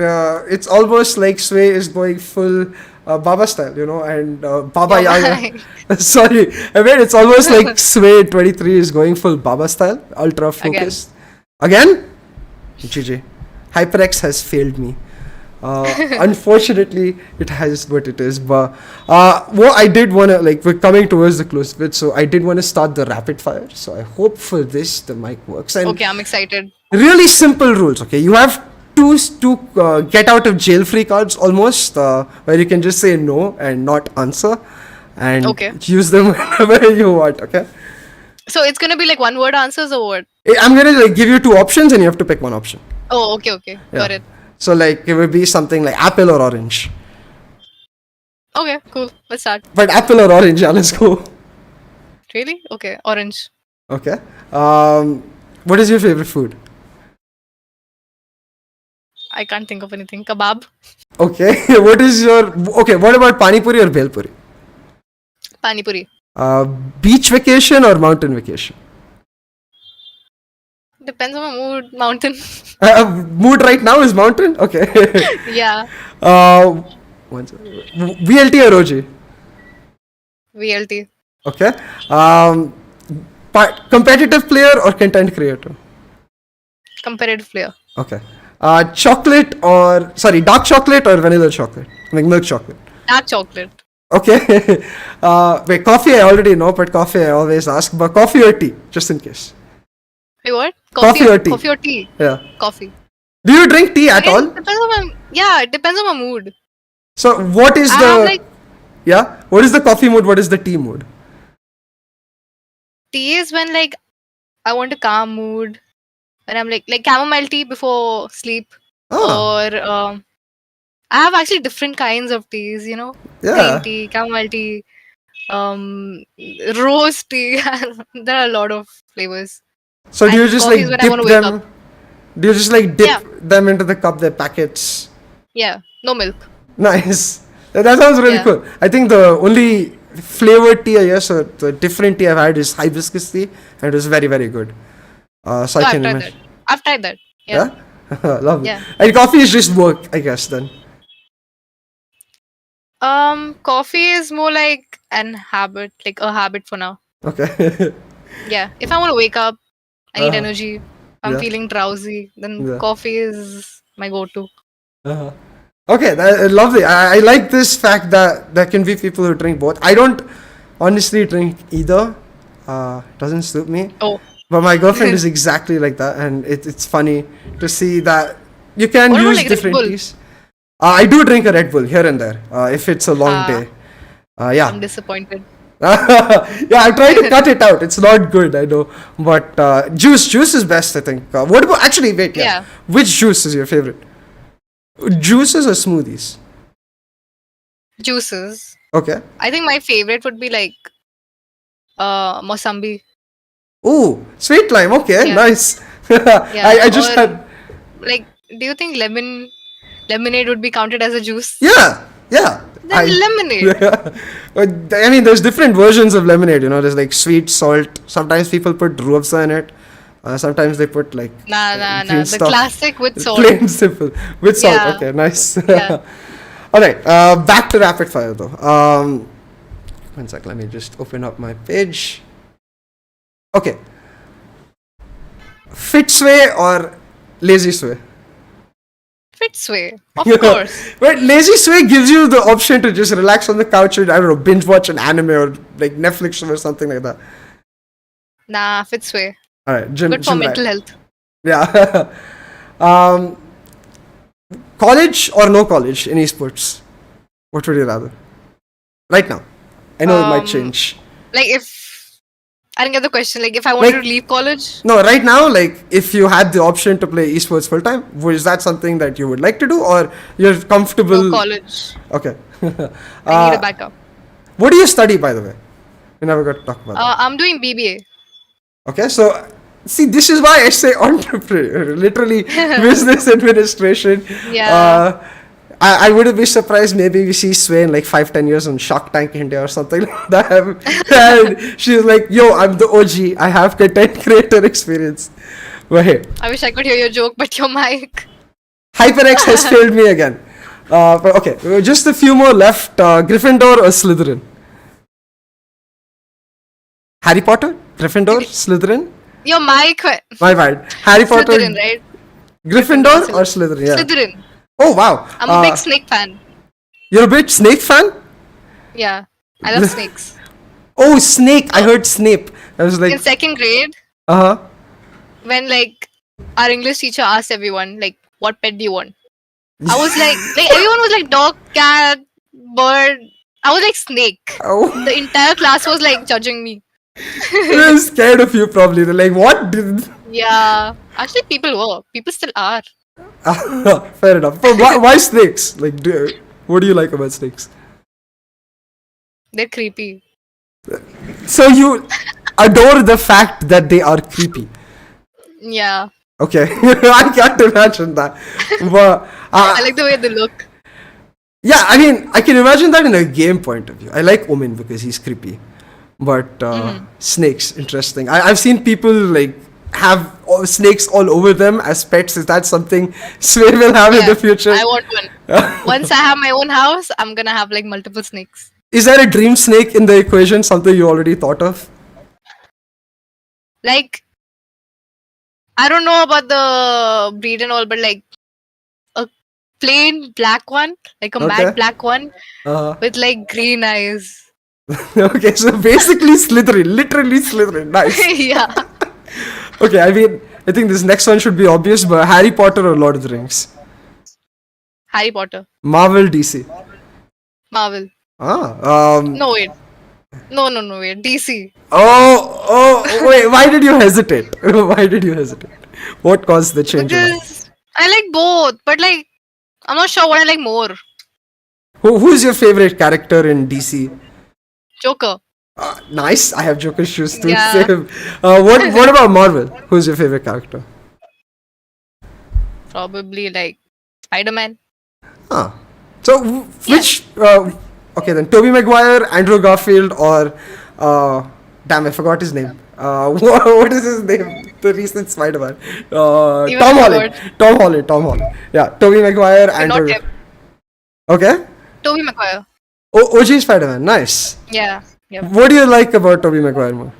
It's almost like Sway is going full Baba style, and Baba Yaga. Sorry, I mean it's almost like Sway 23 is going full Baba style, ultra Again. focused. Again? GG. HyperX has failed me. Unfortunately, it has what it is. But what I did want to, like, we're coming towards the close bit, so I did want to start the rapid fire. So I hope for this the mic works. And Okay, I'm excited. really simple rules. Okay, you have two get out of jail free cards almost, where you can just say no and not answer, and Okay. use them whenever you want. Okay. So it's gonna be like one word answers or what? I'm gonna like give you two options, and you have to pick one option. Oh, okay. Got it. So like it would be something like apple or orange. Okay, cool. Let's start. But apple or orange, yeah, let's go. Really? Okay, orange. Okay. What is your favorite food? I can't think of anything. Kebab. Okay. What about pani puri or bhel puri? Pani puri. Beach vacation or mountain vacation? Depends on my mood. Mountain. Mood right now is mountain. Okay. Yeah. VLT or OG? VLT. Okay. Competitive player or content creator? Competitive player. Okay. Dark chocolate or vanilla chocolate? Like milk chocolate. Dark chocolate. Okay. Wait, coffee I already know, but coffee I always ask. But coffee or tea, just in case. Wait, what? Coffee or tea? Coffee or tea? Yeah. Coffee. Do you drink tea at all? It depends on my mood. So what is I the have like What is the coffee mood? What is the tea mood? tea is when like I want a calm mood. When I'm like chamomile tea before sleep. Ah, Or I have actually different kinds of teas, you know. yeah. Green tea, chamomile tea, rose tea. There are a lot of flavors. So do you And just coffee is like when I want dip to wake them? up. Do you just like dip Yeah. them into the cup, the packets? Yeah. No milk. Nice. That sounds really Yeah. cool. I think the only flavored tea I guess, or the different tea I've had is hibiscus tea, and it was very, very good. So I I've can tried imagine. that. I've tried that. Yeah. Yeah? Lovely. Yeah. And coffee is just work, I guess, then. Coffee is more like an habit, like a habit for now. Okay. Yeah. If I want to wake up, I need Uh-huh. energy. If I'm Yeah. feeling drowsy, then Yeah. coffee is my go-to. Uh-huh. Okay, lovely. I like this fact that there can be people who drink both. I don't honestly drink either. Doesn't suit me. Oh. But my girlfriend is exactly like that, and it's funny to see that you can What about, use like, Red different Bull? teas. I do drink a Red Bull here and there if it's a long Ah. day. Yeah. I'm disappointed. Yeah, I try to cut it out. It's not good, I know. But juice is best, I think. What about actually? Wait, Yeah. Which juice is your favorite? Juices or smoothies? Juices. Okay. I think my favorite would be like Mosambi. Ooh, sweet lime. Okay, Yeah, nice. yeah. I just Or had. like, do you think lemonade would be counted as a juice? Yeah, yeah. Then lemonade. I mean, there's different versions of lemonade. There's like sweet, salt. Sometimes people put ruafza in it. Sometimes they put like Nah. green The stuff. classic with salt. Plain simple with salt. Yeah, Okay, nice. yeah. All right. Back to rapid fire though. One sec. Let me just open up my page. Okay. Fit sway or lazy sway? Fit sway, of course. But lazy sway gives you the option to just relax on the couch and, I don't know, binge watch an anime or like Netflix show or something like that. Nah, fit sway. All right, Good for mental health. Yeah. um, college or no college in esports? What would you rather? Right now, I know it might change. Like, if I didn't get the question, like if I wanted Like- to leave college, No, right now, like if you had the option to play esports full time, was that something that you would like to do, or you're comfortable? no college. Okay. I need a backup. What do you study, by the way? We never got to talk about that. I'm doing BBA. Okay, so see, this is why I say entrepreneur, literally business administration. Yeah. I wouldn't be surprised. Maybe we see Sway in like 5-10 years on Shark Tank India or something like that. And she's like, "Yo, I'm the OG. I have content creator experience." But hey, I wish I could hear your joke, but your mic. HyperX has failed me again. But okay, just a few more left. Gryffindor or Slytherin? Harry Potter, Gryffindor, Slytherin. Your mic. My bad. Harry Potter, Slytherin, right? Gryffindor or Slytherin? Yeah. Slytherin. Oh wow. I'm a big snake fan. You're a big Snake fan? Yeah, I love snakes. Oh, Snake. I heard Snape. I was In like, second grade, uh huh. when like our English teacher asked everyone like, "What pet do you want?" I was like everyone was like dog, cat, bird. I was like snake. Oh, The entire class was like judging me. they were scared of you probably. They're like, what? Yeah, actually, people still are. Fair enough. But why snakes? Like, what do you like about snakes? They're creepy. So you adore the fact that they are creepy. Yeah, Okay, I can't imagine that. But I like the way they look. yeah, I mean, I can imagine that in a game point of view. I like Omen because he's creepy. But snakes, interesting. I've seen people like have snakes all over them as pets. Is that something Sway will have in the future? I want one. Once I have my own house, I'm gonna have like multiple snakes. Is there a dream snake in the equation? Something you already thought of? Like, I don't know about the breed and all, but like a plain black one, like a Okay. matte black one Uh, with like green eyes. okay, so basically Slytherin, literally Slytherin. Nice. Yeah, Okay, I mean, I think this next one should be obvious, but Harry Potter or Lord of the Rings? Harry Potter, Marvel, DC. Marvel. Ah, No wait, no wait, DC. wait, why did you hesitate? Why did you hesitate? What caused the change? of mind? Because I like both, but like I'm not sure what I like more. Who's your favorite character in DC? Joker. Nice, I have Joker shoes too. Yeah. Same. What about Marvel? Who's your favorite character? Probably like Spider-Man. Ah, so which? Okay, then Tobey Maguire, Andrew Garfield, or damn, I forgot his name. What is his name? The recent Spider-Man. Even Tom I Holland. forgot. Tom Holland. Yeah, Tobey Maguire, Okay, Andrew. not him. Okay. Tobey Maguire. OG Spider-Man. Nice. Yeah. Yep. What do you like about Tobey Maguire more?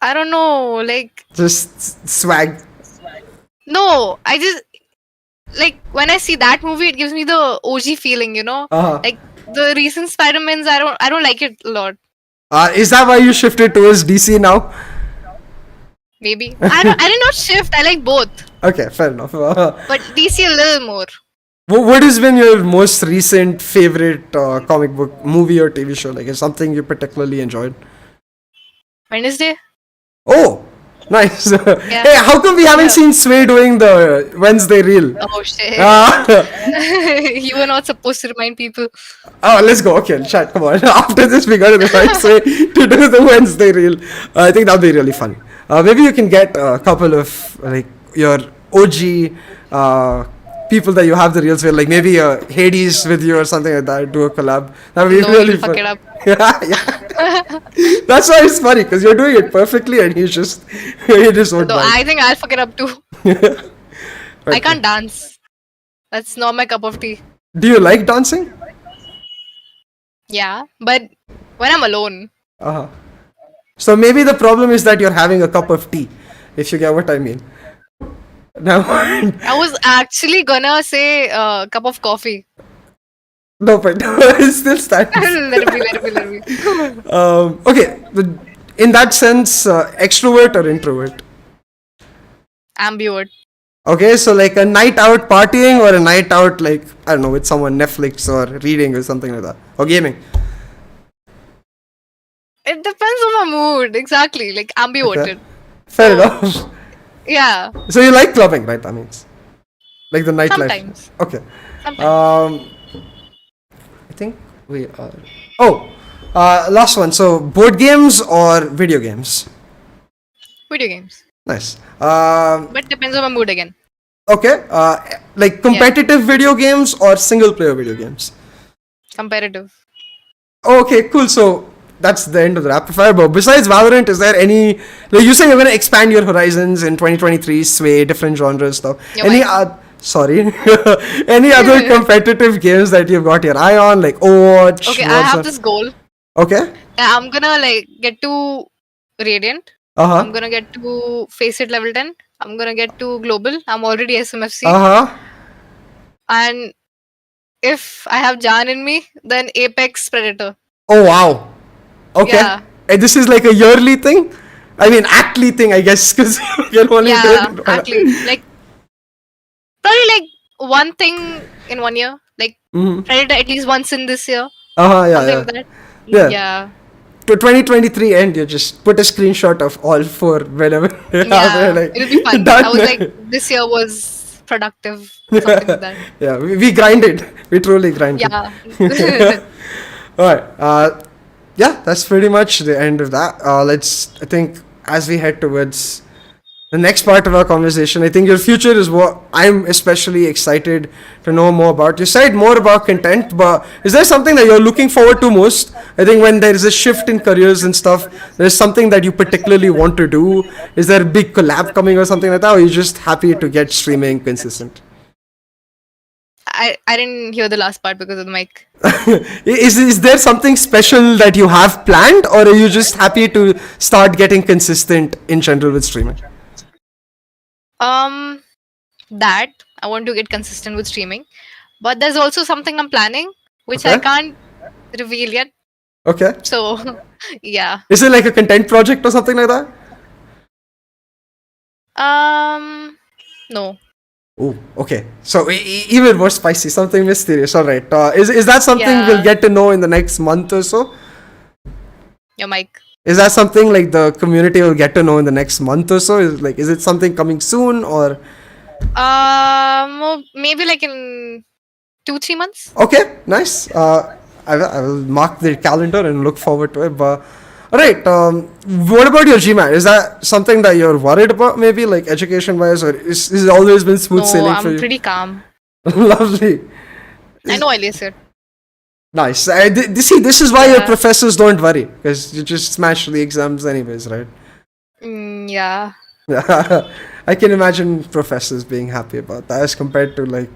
I don't know. Like, Just swag. no, I just like when I see that movie, it gives me the OG feeling, you know. Uh-huh. Like the recent Spider-Mans, I don't like it a lot. Is that why you shifted towards DC now? Maybe I did not shift. I like both, Okay, fair enough. but DC a little more. What has been your most recent favorite comic book movie or TV show? Like, is something you particularly enjoyed? Wednesday. Oh, Nice. Yeah. Hey, how come we haven't seen Sway doing the Wednesday reel? Oh shit. Ah. You were not supposed to remind people. Oh, let's go. Okay, chat. Come on. After this, we gotta decide Sway to do the Wednesday reel. I think that'll be really funny. Maybe you can get a couple of like your OG people that you have the reels with, like maybe Hades with you or something like that. Do a collab. That would be No, really you fun. fuck it up. Yeah. That's why it's funny because you're doing it perfectly and you just won't No, mind. I think I'll fuck it up too. I can't dance. That's not my cup of tea. Do you like dancing? Yeah, but when I'm alone. Uh-huh. So maybe the problem is that you're having a cup of tea, if you get what I mean. Now, I was actually gonna say cup of coffee. no, but it still stands. Let it be. Okay, in that sense, extrovert or introvert? Ambivert. Okay, so like a night out partying or a night out like, I don't know, with someone, Netflix or reading or something like that, or gaming. It depends on my mood. Exactly. Like ambiverted. Okay. Fair enough. Yeah. So you like clubbing, right? That means like the nightlife. Sometimes. Okay. Sometimes. I think we are. Oh, last one. So board games or video games? Video games. Nice. But depends on my mood again. Okay. Like competitive video games or single player video games? Competitive. Okay, cool. So that's the end of the rapid fire. But besides Valorant, is there any, like you say you're going to expand your horizons in 2023, Sway, different genres stuff? You're Any right. sorry, any other competitive games that you've got your eye on, like Overwatch? Okay, I have this goal. Okay. I'm gonna like get to Radiant. Uh-huh. I'm gonna get to Face It level 10. I'm gonna get to Global. I'm already SMFC. Uh-huh. And if I have Jan in me, then Apex Predator. Oh, wow. Okay. Yeah. And this is like a yearly thing? I mean, actly thing, I guess, because you can only do Yeah, it. actually. Like, probably like one thing in 1 year. Like, Predator at least once in this year. Uh-huh, yeah, Something yeah. like that. Yeah. Yeah. To 2023 end, you just put a screenshot of all four whenever. Yeah. like, It'll be fun. done. I was like, this year was productive. Something like that. Yeah, we grinded. We truly grinded. Yeah. Alright. Yeah, that's pretty much the end of that. I think, as we head towards the next part of our conversation, I think your future is what I'm especially excited to know more about. You said more about content, but is there something that you're looking forward to most? I think when there is a shift in careers and stuff, there's something that you particularly want to do. Is there a big collab coming or something like that? Or are you just happy to get streaming consistent? I didn't hear the last part because of the mic. Is there something special that you have planned, or are you just happy to start getting consistent in general with streaming? That I want to get consistent with streaming, but there's also something I'm planning which I Okay. can't reveal yet. Okay. So yeah. Is it like a content project or something like that? No. Oh, okay. So even more spicy, something mysterious. All right. Is that something Yeah. we'll get to know in the next month or so? Your mic. Is that something like the community will get to know in the next month or so? Is it something coming soon or? Maybe like in 2-3 months. Okay, nice. I will mark the calendar and look forward to it. But all right. What about your GMAT? Is that something that you're worried about? Maybe like education wise, or is it always been smooth No, sailing for I'm you? pretty calm. Lovely. I know Elias said. Nice. See, this is why your Yeah. professors don't worry, because you just smash the exams anyways, right? Yeah. I can imagine professors being happy about that as compared to like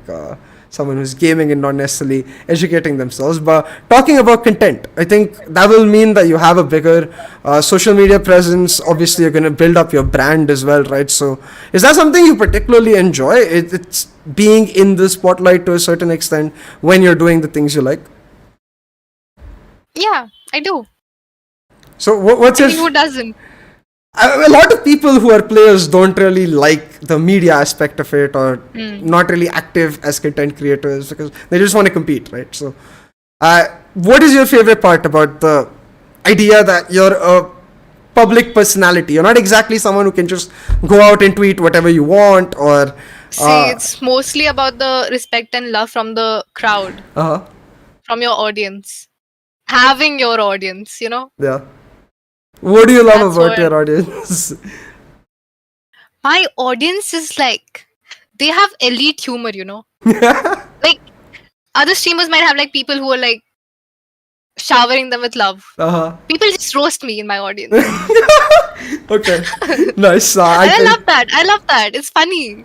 someone who's gaming and not necessarily educating themselves. But talking about content, I think that will mean that you have a bigger social media presence. Obviously, you're going to build up your brand as well, right? So is that something you particularly enjoy? It's being in the spotlight to a certain extent when you're doing the things you like? Yeah, I do. So what's I your... think who doesn't? A lot of people who are players don't really like the media aspect of it, or not really active as content creators, because they just want to compete, right? So what is your favorite part about the idea that you're a public personality. You're not exactly someone who can just go out and tweet whatever you want or. See, it's mostly about the respect and love from the crowd, from your audience. Having your audience, you know? Yeah. What do you love That's about what- your audience? My audience is like, they have elite humor, you know? Like, other streamers might have like people who are like showering them with love. People just roast me in my audience. Okay. Nice. And I love that. I love that. It's funny.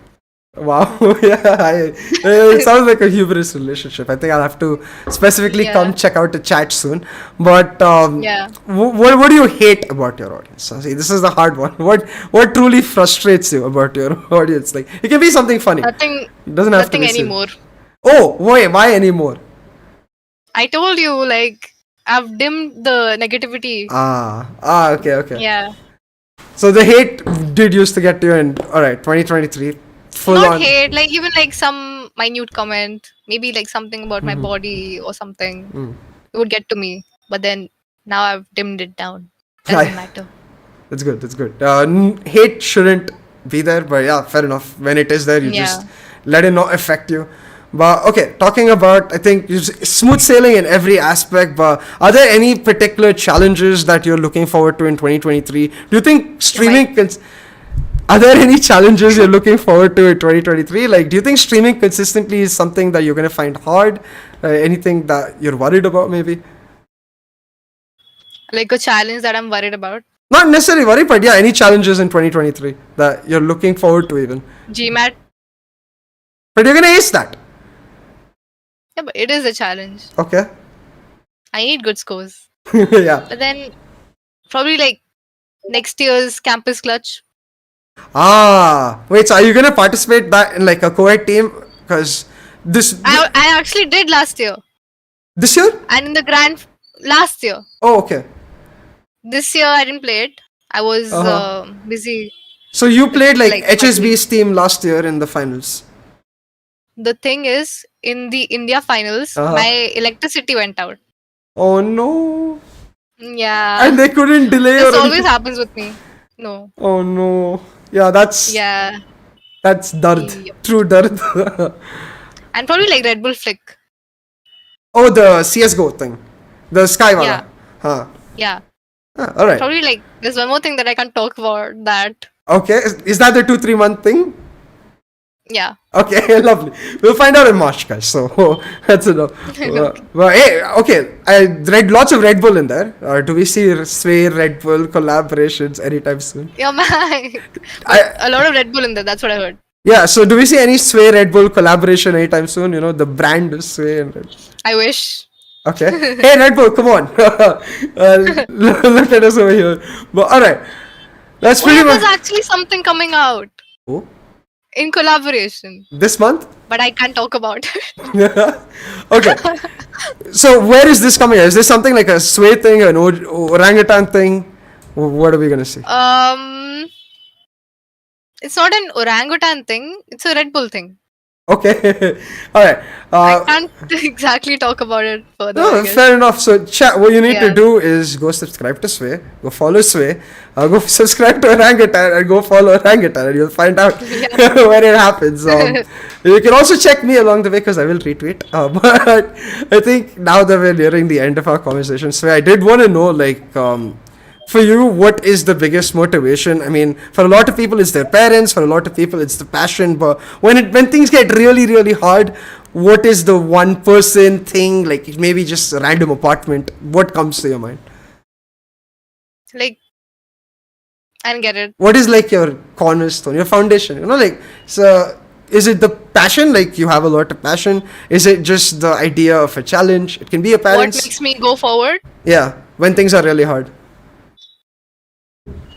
Wow. Yeah. It sounds like a humorous relationship. I think I'll have to specifically come check out the chat soon. But Yeah. what do you hate about your audience? So, see, this is the hard one. What truly frustrates you about your audience? Like, it can be something funny. Nothing. It doesn't have to Nothing be anymore. Oh, why anymore? I told you, like, I've dimmed the negativity. Okay. Yeah. So the hate did used to get to you in, alright, 2023. Full Not on. hate, like even like some minute comment, maybe like something about my body or something. It would get to me. But then now I've dimmed it down. Doesn't matter. That's good. Hate shouldn't be there, but yeah, fair enough. When it is there, you just let it not affect you. But okay, talking about, I think, smooth sailing in every aspect, but are there any particular challenges that you're looking forward to in 2023? Do you think streaming... Are there any challenges you're looking forward to in 2023? Like, do you think streaming consistently is something that you're going to find hard? Anything that you're worried about, maybe? Like a challenge that I'm worried about? Not necessarily worried, but yeah, any challenges in 2023 that you're looking forward to even? GMAT. But you're going to ace that. Yeah, but it is a challenge. Okay. I need good scores. Yeah. But then probably like next year's campus clutch. Wait, so are you going to participate that in like a co-ed team? Because this... I actually did last year. This year? And in the grand... Last year. Oh, okay. This year I didn't play it. I was busy. So you played like HSB's team last year in the finals? The thing is, in the India finals, my electricity went out. Oh no. Yeah. And they couldn't delay This always happens with me. No. Oh no. Yeah, that's... Yeah. That's dard. Yep. True dard. And probably like Red Bull Flick. Oh, the CSGO thing. The Sky Wala. Yeah. Huh. Yeah. Alright. Probably like, there's one more thing that I can't talk about that. Okay. Is that the 2-3 month thing? Yeah. Okay, lovely. We'll find out in March, guys. So that's enough. But hey, okay. I read lots of Red Bull in there. Do we see Sway Red Bull collaborations anytime soon? Yeah, man. A lot of Red Bull in there. That's what I heard. Yeah. So do we see any Sway Red Bull collaboration anytime soon? You know, the brand is Sway and Red Bull. I wish. Okay. Hey, Red Bull, come on. Look at us over here. But alright. That's pretty much... There's actually something coming out. Oh? In collaboration. This month? But I can't talk about it. Okay. So where is this coming? Is this something like a Sway thing, an orangutan thing? What are we gonna see? It's not an orangutan thing. It's a Red Bull thing. Okay. Alright. I can't exactly talk about it further. No, fair enough. So chat, what you need to do is go subscribe to Sway, go follow Sway, go subscribe to Orangutan and go follow Orangutan and you'll find out when it happens. You can also check me along the way because I will retweet. But I think now that we're nearing the end of our conversation, Sway, I did want to know, like, for you, what is the biggest motivation? I mean, for a lot of people, it's their parents. For a lot of people, it's the passion. But when things get really, really hard, what is the one person thing, like maybe just a random apartment? What comes to your mind? Like, I don't get it. What is like your cornerstone, your foundation? You know, like, so is it the passion? Like you have a lot of passion? Is it just the idea of a challenge? It can be a parents. What makes me go forward? Yeah, when things are really hard.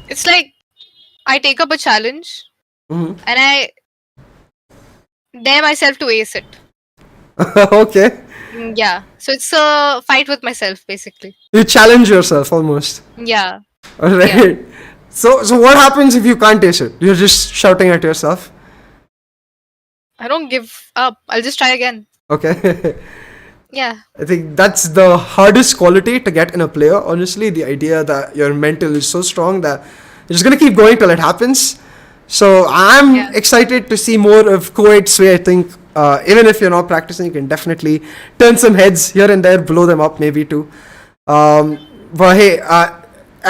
It's like I take up a challenge and I dare myself to ace it. Okay. Yeah. So it's a fight with myself, basically. You challenge yourself almost. Yeah. Alright. Yeah. So what happens if you can't ace it? You're just shouting at yourself? I don't give up. I'll just try again. Okay. Yeah. I think that's the hardest quality to get in a player. Honestly, the idea that your mental is so strong that you're just gonna keep going till it happens. So I'm Yeah. excited to see more of co-ed Sway. I think even if you're not practicing, you can definitely turn some heads here and there, blow them up maybe too. But hey,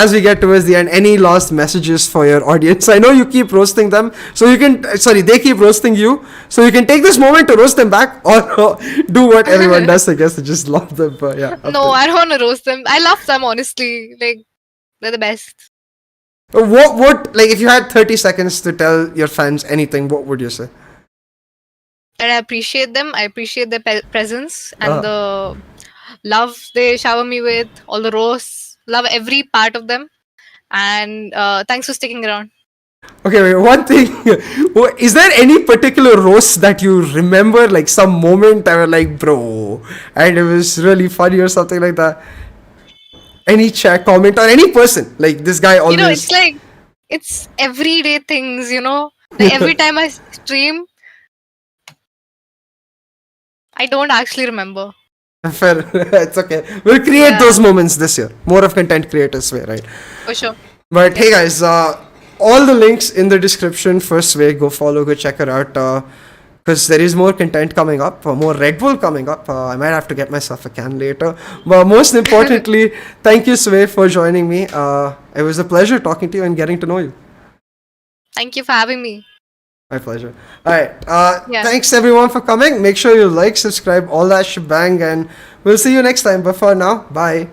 as we get towards the end, any last messages for your audience? I know you keep roasting them, so you can. Sorry, they keep roasting you, so you can take this moment to roast them back, or do what everyone does. I guess to just love them. But yeah. No, I don't want to roast them. I love them, honestly. Like, they're the best. What like if you had 30 seconds to tell your fans anything, what would you say? And I appreciate them. I appreciate their presence and the love they shower me with, all the roasts. Love every part of them. And thanks for sticking around. Okay, wait, one thing. Is there any particular roast that you remember, like some moment I was like, bro, and it was really funny or something like that? Any chat comment or any person, like this guy It's always. like, it's everyday things. Like every time I stream, I don't actually remember. Fair, it's okay. We'll create Yeah, those moments this year. More of content creators way, right? for sure. But Yeah. hey guys, all the links in the description. First way, go follow, go check it out. Because there is more content coming up, more Red Bull coming up. I might have to get myself a can later. But most importantly, thank you, Sway, for joining me. It was a pleasure talking to you and getting to know you. Thank you for having me. My pleasure. All right. Yeah. Thanks everyone for coming. Make sure you like, subscribe, all that shebang, and we'll see you next time. But for now, bye.